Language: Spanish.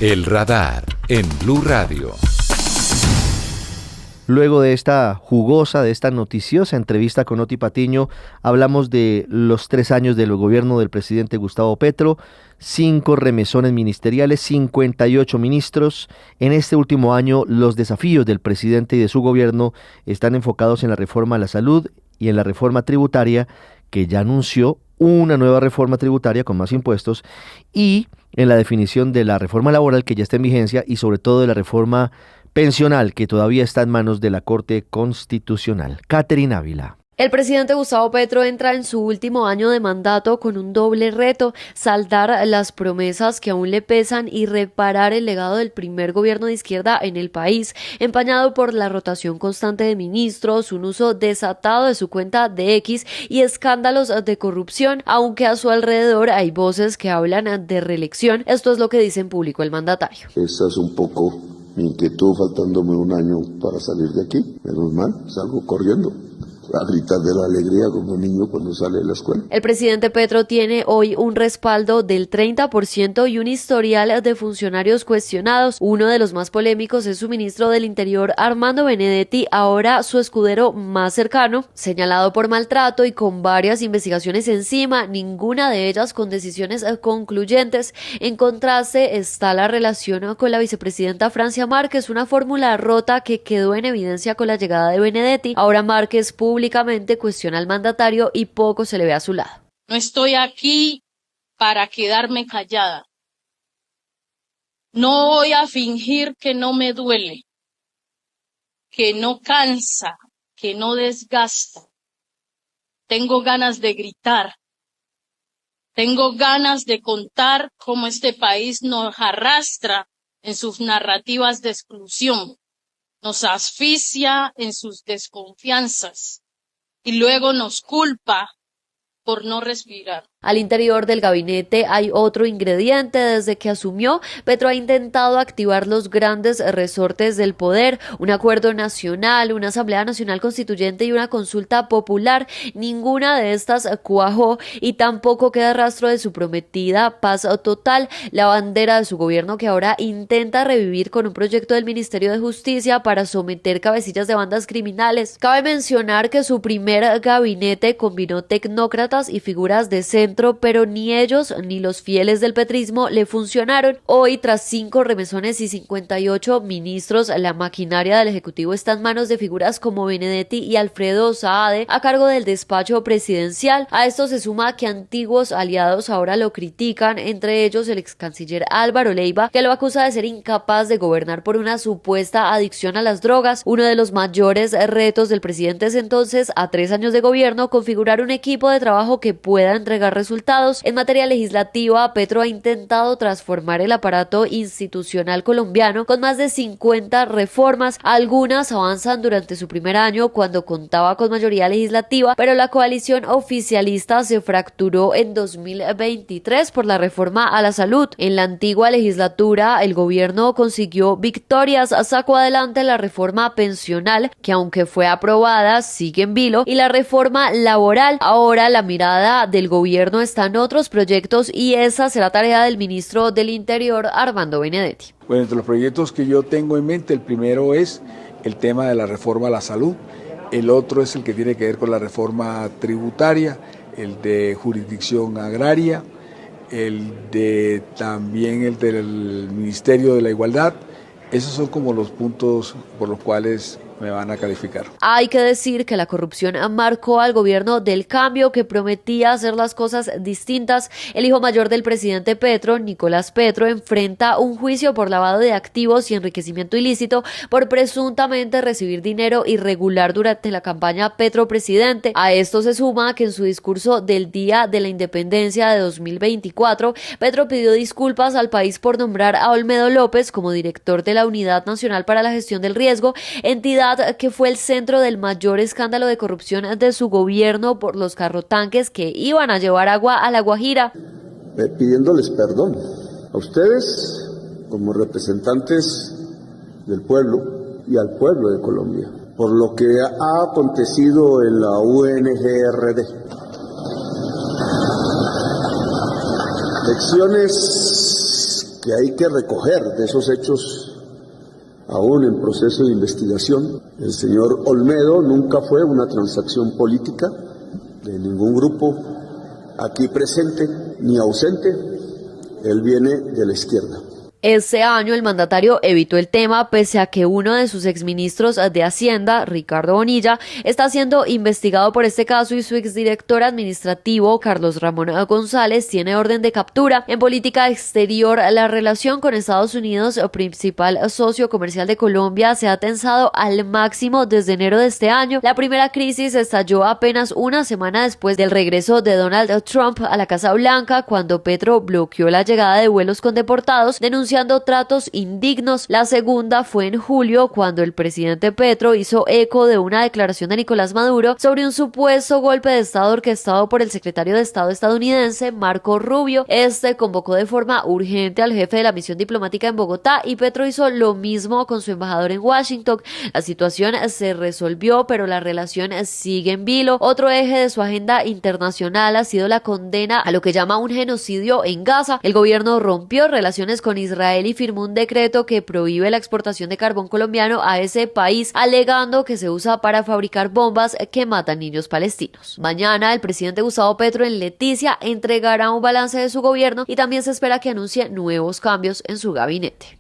El Radar en Blue Radio. Luego de esta jugosa, de esta noticiosa entrevista con Oti Patiño, hablamos de los 3 años del gobierno del presidente Gustavo Petro, 5 remesones ministeriales, 58 ministros. En este último año, los desafíos del presidente y de su gobierno están enfocados en la reforma a la salud y en la reforma tributaria, que ya anunció una nueva reforma tributaria con más impuestos, y en la definición de la reforma laboral que ya está en vigencia y sobre todo de la reforma pensional que todavía está en manos de la Corte Constitucional. Catherine Ávila. El presidente Gustavo Petro entra en su último año de mandato con un doble reto: saldar las promesas que aún le pesan y reparar el legado del primer gobierno de izquierda en el país, empañado por la rotación constante de ministros, un uso desatado de su cuenta de X y escándalos de corrupción, aunque a su alrededor hay voces que hablan de reelección. Esto es lo que dice en público el mandatario. Esa es un poco mi inquietud, faltándome un año para salir de aquí. Menos mal, salgo corriendo a gritar de la alegría como un niño cuando sale de la escuela. El presidente Petro tiene hoy un respaldo del 30% y un historial de funcionarios cuestionados. Uno de los más polémicos es su ministro del Interior, Armando Benedetti, ahora su escudero más cercano, señalado por maltrato y con varias investigaciones encima, ninguna de ellas con decisiones concluyentes. En contraste está la relación con la vicepresidenta Francia Márquez, una fórmula rota que quedó en evidencia con la llegada de Benedetti. Ahora Márquez públicamente cuestiona al mandatario y poco se le ve a su lado. No estoy aquí para quedarme callada. No voy a fingir que no me duele, que no cansa, que no desgasta. Tengo ganas de gritar. Tengo ganas de contar cómo este país nos arrastra en sus narrativas de exclusión, nos asfixia en sus desconfianzas y luego nos culpa por no respirar. Al interior del gabinete hay otro ingrediente. Desde que asumió, Petro ha intentado activar los grandes resortes del poder: un acuerdo nacional, una asamblea nacional constituyente y una consulta popular. Ninguna de estas cuajó y tampoco queda rastro de su prometida paz total, la bandera de su gobierno que ahora intenta revivir con un proyecto del Ministerio de Justicia para someter cabecillas de bandas criminales. Cabe mencionar que su primer gabinete combinó tecnócratas y figuras de centro, pero ni ellos ni los fieles del petrismo le funcionaron. Hoy, tras 5 remesones y 58 ministros, la maquinaria del Ejecutivo está en manos de figuras como Benedetti y Alfredo Saade, a cargo del despacho presidencial. A esto se suma que antiguos aliados ahora lo critican, entre ellos el ex canciller Álvaro Leiva, que lo acusa de ser incapaz de gobernar por una supuesta adicción a las drogas. Uno de los mayores retos del presidente es entonces, a 3 años de gobierno, configurar un equipo de trabajo que pueda entregar resultados. En materia legislativa, Petro ha intentado transformar el aparato institucional colombiano con más de 50 reformas. Algunas avanzan durante su primer año, cuando contaba con mayoría legislativa, pero la coalición oficialista se fracturó en 2023 por la reforma a la salud. En la antigua legislatura, el gobierno consiguió victorias, sacó adelante la reforma pensional, que aunque fue aprobada, sigue en vilo, y la reforma laboral. Ahora la mirada del gobierno está en otros proyectos y esa será tarea del ministro del Interior, Armando Benedetti. Bueno, entre los proyectos que yo tengo en mente, el primero es el tema de la reforma a la salud, el otro es el que tiene que ver con la reforma tributaria, el de jurisdicción agraria, también el del Ministerio de la Igualdad. Esos son como los puntos por los cuales me van a calificar. Hay que decir que la corrupción marcó al gobierno del cambio, que prometía hacer las cosas distintas. El hijo mayor del presidente Petro, Nicolás Petro, enfrenta un juicio por lavado de activos y enriquecimiento ilícito por presuntamente recibir dinero irregular durante la campaña Petro Presidente. A esto se suma que en su discurso del Día de la Independencia de 2024, Petro pidió disculpas al país por nombrar a Olmedo López como director de la Unidad Nacional para la Gestión del Riesgo, entidad que fue el centro del mayor escándalo de corrupción de su gobierno por los carrotanques que iban a llevar agua a La Guajira. Pidiéndoles perdón a ustedes como representantes del pueblo y al pueblo de Colombia por lo que ha acontecido en la UNGRD. Lecciones que hay que recoger de esos hechos aún en proceso de investigación. El señor Olmedo nunca fue una transacción política de ningún grupo aquí presente ni ausente. Él viene de la izquierda. Este año el mandatario evitó el tema pese a que uno de sus exministros de Hacienda, Ricardo Bonilla, está siendo investigado por este caso y su exdirector administrativo, Carlos Ramón González, tiene orden de captura. En política exterior, la relación con Estados Unidos, principal socio comercial de Colombia, se ha tensado al máximo desde enero de este año. La primera crisis estalló apenas una semana después del regreso de Donald Trump a la Casa Blanca, cuando Petro bloqueó la llegada de vuelos con deportados, denunciando tratos indignos. La segunda fue en julio, cuando el presidente Petro hizo eco de una declaración de Nicolás Maduro sobre un supuesto golpe de Estado orquestado por el secretario de Estado estadounidense, Marco Rubio. Este convocó de forma urgente al jefe de la misión diplomática en Bogotá y Petro hizo lo mismo con su embajador en Washington. La situación se resolvió, pero la relación sigue en vilo. Otro eje de su agenda internacional ha sido la condena a lo que llama un genocidio en Gaza. El gobierno rompió relaciones con Israel y firmó un decreto que prohíbe la exportación de carbón colombiano a ese país, alegando que se usa para fabricar bombas que matan niños palestinos. Mañana el presidente Gustavo Petro en Leticia entregará un balance de su gobierno y también se espera que anuncie nuevos cambios en su gabinete.